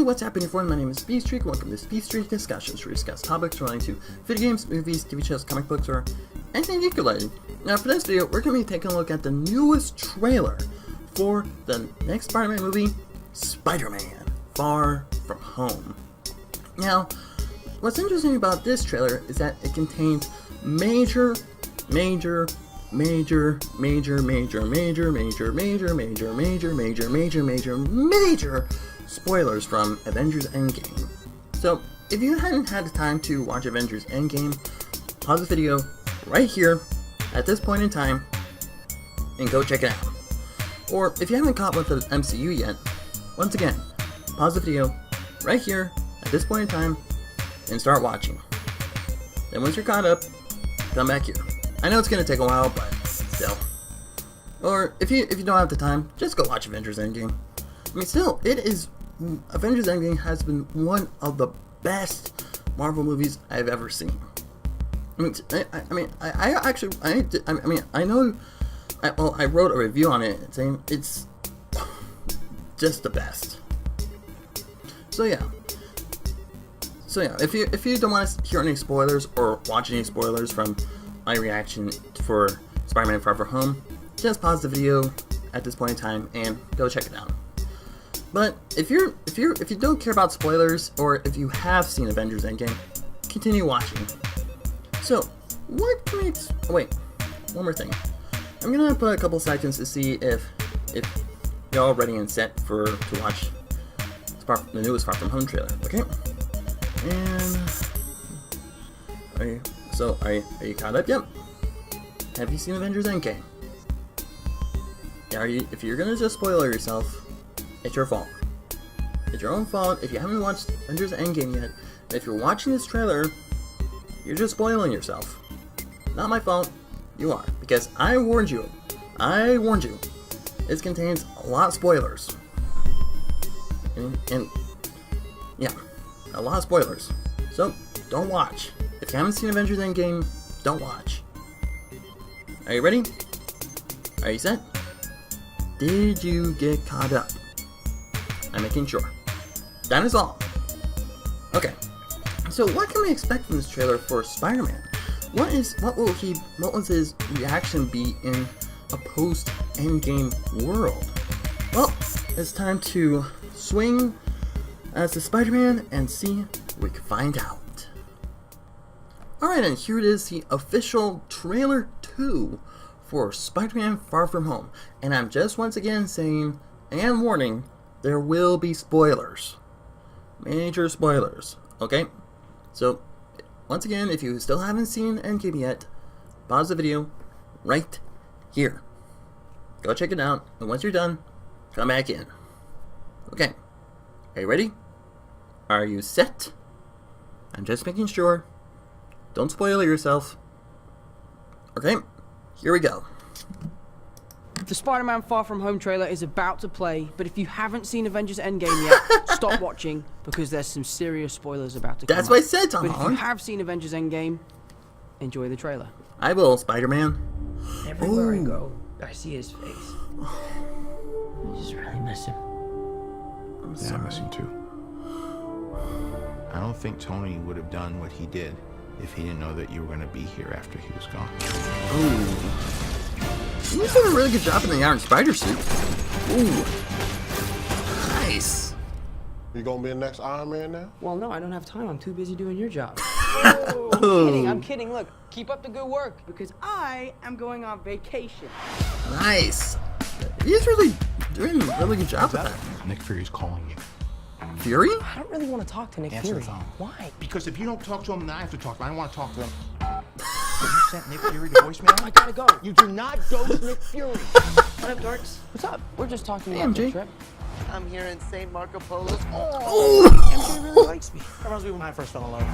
what's happening everyone? My name is Speedstreak. Welcome to Speedstreak Discussions, where we discuss topics relating to video games, movies, TV shows, comic books, or anything geek related. Now for this video, we're going to be taking a look at the newest trailer for the next Spider-Man movie, Spider-Man Far From Home. Now, what's interesting about this trailer is that it contains major spoilers from Avengers Endgame. So, if you hadn't had the time to watch Avengers Endgame, pause the video right here at this point in time and go check it out. Or if you haven't caught up with the MCU yet, once again, pause the video right here at this point in time and start watching. Then once you're caught up, come back here. I know it's gonna take a while, but still. Or if you don't have the time, just go watch Avengers Endgame. I mean, still, Avengers Endgame has been one of the best Marvel movies I've ever seen. I wrote a review on it saying it's just the best. So yeah, if you don't want to hear any spoilers or watch any spoilers from my reaction for Spider-Man Far From Home, just pause the video at this point in time and go check it out. But if you don't care about spoilers, or if you have seen Avengers Endgame, continue watching. So, what makes... Oh wait, one more thing. I'm gonna put a couple seconds to see if you're all ready and set to watch the newest Far From Home trailer. Okay. And are you caught up yet? Have you seen Avengers Endgame? If you're gonna just spoil yourself, it's your fault. It's your own fault if you haven't watched Avengers Endgame yet. And if you're watching this trailer, you're just spoiling yourself. Not my fault. You are, because I warned you. This contains a lot of spoilers. And yeah, a lot of spoilers. So don't watch. If you haven't seen Avengers Endgame, don't watch. Are you ready? Are you set? Did you get caught up? I'm making sure. That is all. Okay. So what can we expect from this trailer for Spider-Man? What will his reaction be in a post-Endgame world? Well, it's time to swing as the Spider-Man and see what we can find out. Alright, and here it is, the official trailer 2 for Spider-Man Far From Home. And I'm just once again saying, and warning, there will be spoilers. Major spoilers, okay? So, once again, if you still haven't seen Endgame yet, pause the video right here. Go check it out, and once you're done, come back in. Okay, are you ready? Are you set? I'm just making sure. Don't spoil yourself. Okay, here we go. The Spider-Man Far From Home trailer is about to play, but if you haven't seen Avengers Endgame yet, stop watching, because there's some serious spoilers about to come. That's what I said, Tom But Holland. if you have seen Avengers Endgame, enjoy the trailer. I will, Spider-Man. Everywhere I go, I see his face. I just really miss him. Yeah, I miss him too. I don't think Tony would have done what he did if he didn't know that you were going to be here after he was gone. Ooh. He's done a really good job in the Iron Spider suit. Ooh. Nice. You gonna be the next Iron Man now? Well, no, I don't have time. I'm too busy doing your job. I'm kidding. Look, keep up the good work, because I am going on vacation. Nice. He's really doing a really good job with that. Nick Fury's calling you. Fury? I don't really want to talk to Nick Answer Fury. the phone. Why? Because if you don't talk to him, then I have to talk to him. I don't want to talk to him. You sent Nick Fury the voicemail? I gotta go. You do not ghost Nick Fury. What up, dorks? What's up? We're just talking about the MJ. trip. I'm here in St. Marco Polo's. MJ really likes me. That reminds me when I first fell in love.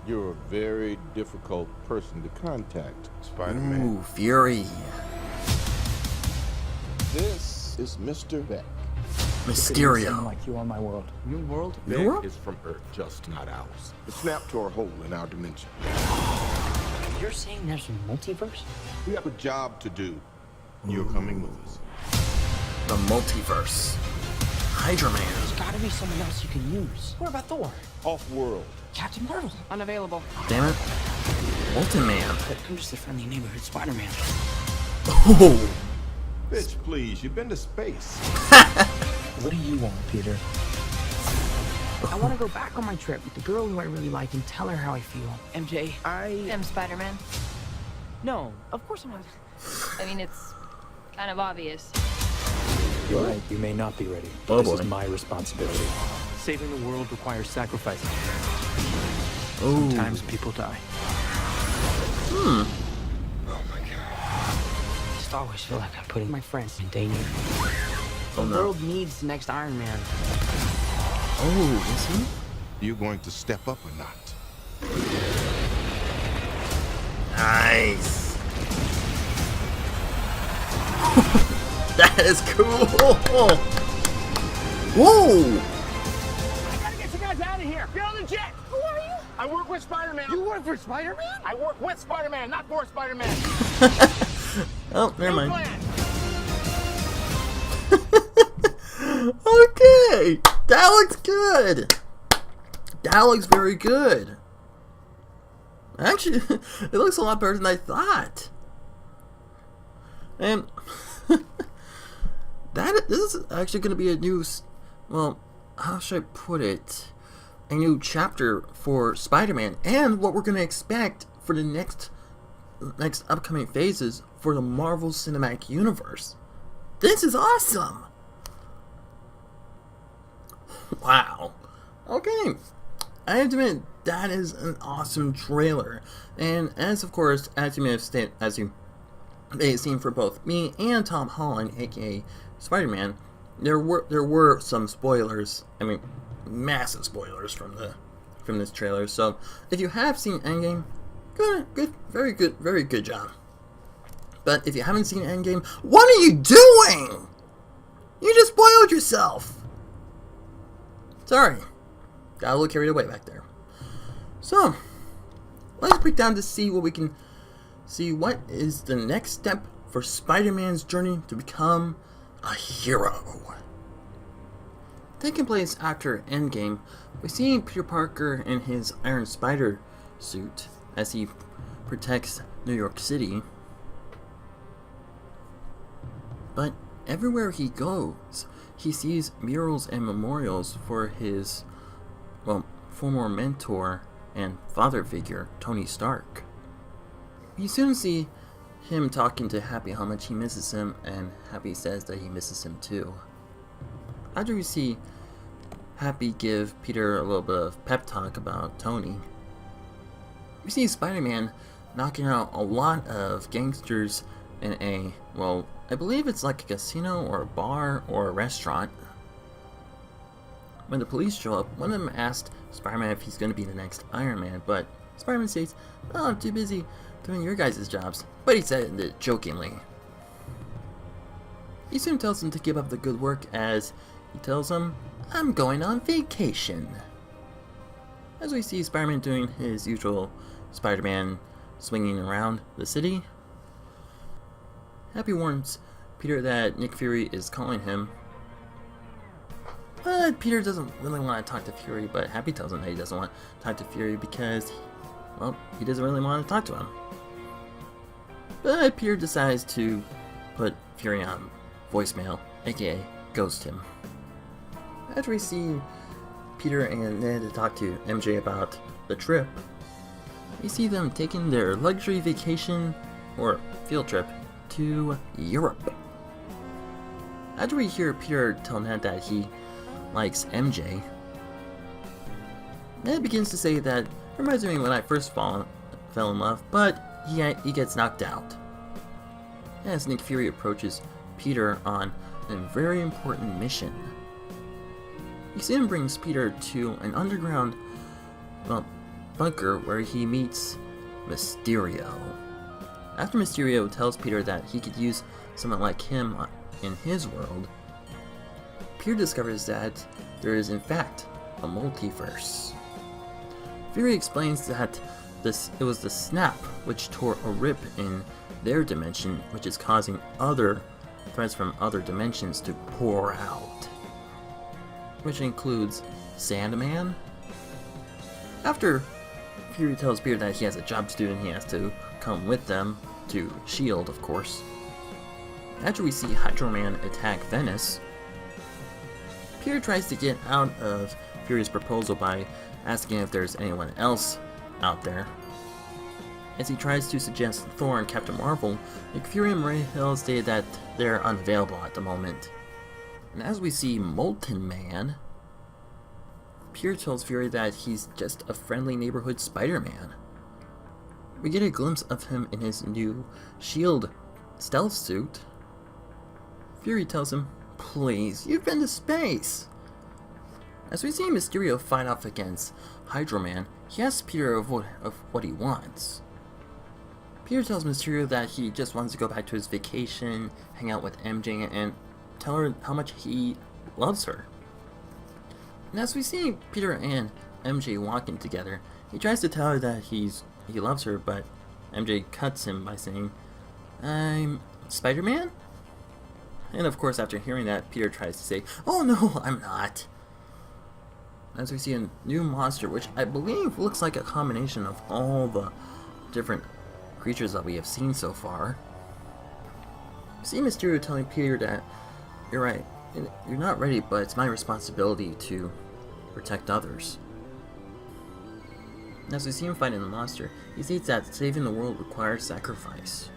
You're a very difficult person to contact, Spider-Man. Ooh, Fury. This is Mr. Beck. Mysterio. Like you are my world. Your world? Your world? is from Earth, just not ours. It snapped to our hole in our dimension. You're saying there's a multiverse? We have a job to do in your coming movies. The multiverse. Hydra Man. There's gotta be someone else you can use. What about Thor? Off-world. Captain Marvel? Unavailable. Damn it. Ultiman. But I'm just a friendly neighborhood Spider-Man. Oh. Bitch, please, you've been to space. What do you want, Peter? I want to go back on my trip with the girl who I really like and tell her how I feel. MJ, I'm Spider-Man. No, of course I'm not. I mean, it's kind of obvious. You're right, you may not be ready. Oh, This boy. is my responsibility. Saving the world requires sacrifice. Oh. Sometimes people die. Hmm. I just always feel like I'm putting my friends in danger. Oh The no. world needs the next Iron Man. Oh, is he? You going to step up or not? Nice. That is cool. Whoa. I gotta get you guys out of here. Get on the jet. Who are you? I work with Spider-Man. You work for Spider-Man? I work with Spider-Man, not for Spider-Man. Oh, never New mind. plan. Okay, that looks good. That looks very good. Actually, it looks a lot better than I thought. And this is actually going to be a new, well, how should I put it? A new chapter for Spider-Man, and what we're going to expect for the next upcoming phases for the Marvel Cinematic Universe. This is awesome. Wow. Okay. I have to admit, that is an awesome trailer. And as you may have seen for both me and Tom Holland, aka Spider-Man, there were some spoilers. I mean, massive spoilers from this trailer. So if you have seen Endgame, good, very good job. But if you haven't seen Endgame, what are you doing? You just spoiled yourself. Sorry. Got a little carried away back there. So, let's break down to see what we can see. What is the next step for Spider-Man's journey to become a hero? Taking place after Endgame, we see Peter Parker in his Iron Spider suit as he protects New York City. But everywhere he goes, he sees murals and memorials for his, well, former mentor and father figure, Tony Stark. You soon see him talking to Happy how much he misses him, and Happy says that he misses him too. After we see Happy give Peter a little bit of pep talk about Tony, we see Spider-Man knocking out a lot of gangsters in a, well, I believe it's like a casino or a bar or a restaurant. When the police show up, one of them asked Spider-Man if he's going to be the next Iron Man, but Spider-Man says, "Oh, I'm too busy doing your guys' jobs," but he said it jokingly. He soon tells him to give up the good work as he tells him, "I'm going on vacation." As we see Spider-Man doing his usual Spider-Man swinging around the city, Happy warns Peter that Nick Fury is calling him. But Peter doesn't really want to talk to Fury, but Happy tells him that he doesn't want to talk to Fury because, well, he doesn't really want to talk to him. But Peter decides to put Fury on voicemail, aka ghost him. After we see Peter and Ned talk to MJ about the trip, we see them taking their luxury vacation, or field trip, to Europe. After we hear Peter tell Ned that he likes MJ, Ned begins to say that reminds me when I first fell in love, but he gets knocked out. As Nick Fury approaches Peter on a very important mission, he soon brings Peter to an underground, well, bunker where he meets Mysterio. After Mysterio tells Peter that he could use someone like him in his world, Peter discovers that there is in fact a multiverse. Fury explains that it was the snap which tore a rip in their dimension, which is causing other threats from other dimensions to pour out. which includes Sandman. After Fury tells Peter that he has a job to do and he has to come with them to S.H.I.E.L.D., of course. After we see Hydro Man attack Venice, Peter tries to get out of Fury's proposal by asking if there's anyone else out there. As he tries to suggest Thor and Captain Marvel, Nick Fury and Maria Hill stated that they're unavailable at the moment. And as we see Molten Man, Peter tells Fury that he's just a friendly neighborhood Spider-Man. We get a glimpse of him in his new S.H.I.E.L.D. stealth suit. Fury tells him, "Please, you've been to space!" As we see Mysterio fight off against Hydro Man, he asks Peter of what he wants. Peter tells Mysterio that he just wants to go back to his vacation, hang out with MJ, and tell her how much he loves her. And as we see Peter and MJ walking together, he tries to tell her that he loves her, but MJ cuts him by saying, "I'm Spider-Man?" And of course, after hearing that, Peter tries to say, "Oh no, I'm not." As we see a new monster, which I believe looks like a combination of all the different creatures that we have seen so far. We see Mysterio telling Peter that, "You're right, you're not ready, but it's my responsibility to protect others." As we see him fighting the monster, he states that saving the world requires sacrifice.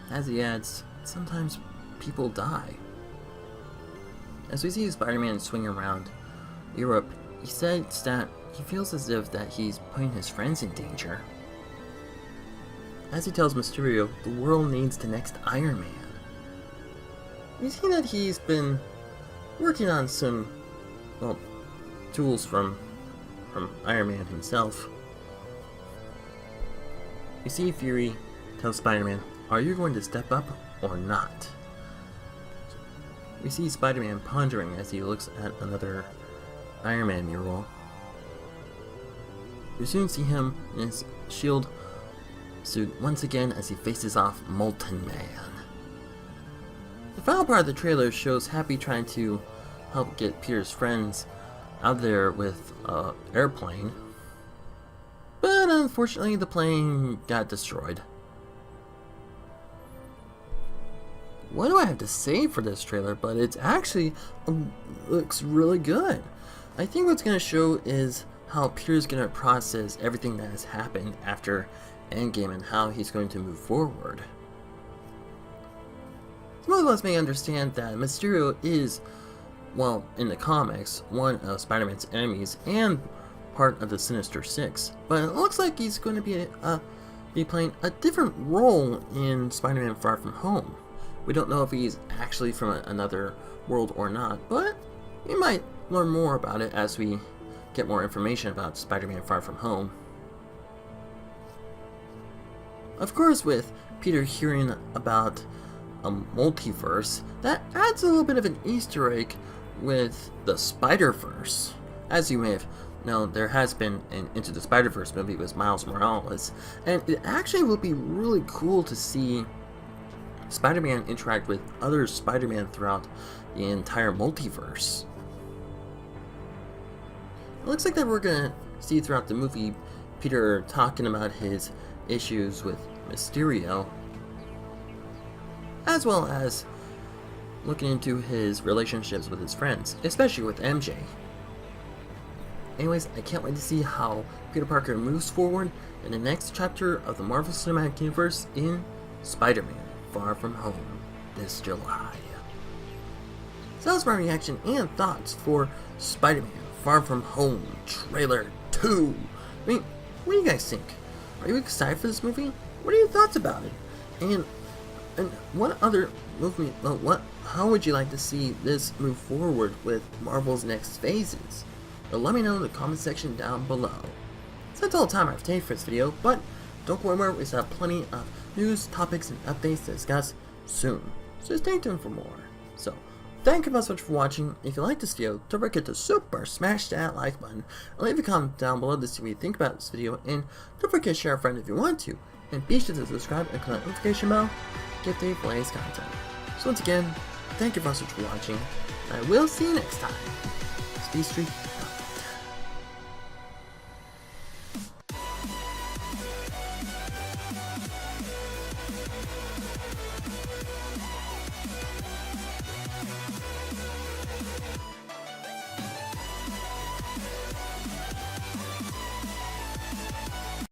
As he adds, sometimes people die. As we see Spider-Man swing around Europe, he says that he feels as if that he's putting his friends in danger. As he tells Mysterio, the world needs the next Iron Man. We see that he's been working on some, well, tools from Iron Man himself. We see Fury tells Spider-Man, "Are you going to step up or not?" We see Spider-Man pondering as he looks at another Iron Man mural. We soon see him in his S.H.I.E.L.D. suit once again as he faces off Molten Man. The final part of the trailer shows Happy trying to help get Peter's friends out there with an airplane, but unfortunately the plane got destroyed. What do I have to say for this trailer? But it's actually looks really good. I think what's going to show is how Peter's going to process everything that has happened after Endgame and how he's going to move forward. Some of us may understand that Mysterio is, well, in the comics, one of Spider-Man's enemies and part of the Sinister Six, but it looks like he's going to be playing a different role in Spider-Man Far From Home. We don't know if he's actually from another world or not, but we might learn more about it as we get more information about Spider-Man Far From Home. Of course, with Peter hearing about a multiverse, that adds a little bit of an Easter egg with the Spider-Verse. As you may have known, there has been an Into the Spider-Verse movie with Miles Morales, and it actually will be really cool to see Spider-Man interact with other Spider-Man throughout the entire multiverse. It looks like that we're gonna see throughout the movie Peter talking about his issues with Mysterio, as well as looking into his relationships with his friends, especially with MJ. Anyways, I can't wait to see how Peter Parker moves forward in the next chapter of the Marvel Cinematic Universe in Spider-Man Far From Home this July. So that's my reaction and thoughts for Spider-Man Far From Home Trailer 2. I mean, what do you guys think? Are you excited for this movie? What are your thoughts about it? And what other movie, how would you like to see this move forward with Marvel's next phases? Let me know in the comment section down below. So that's all the time I have to take for this video, but don't go anywhere, we still have plenty of news, topics, and updates to discuss soon. So stay tuned for more. So, thank you so much for watching. If you like this video, don't forget to super smash that like button, and leave a comment down below to see what you think about this video, and don't forget to share a friend if you want to, and be sure to subscribe and click the notification bell to get the latest content. So once again, thank you so much for watching, and I will see you next time. Speedstreak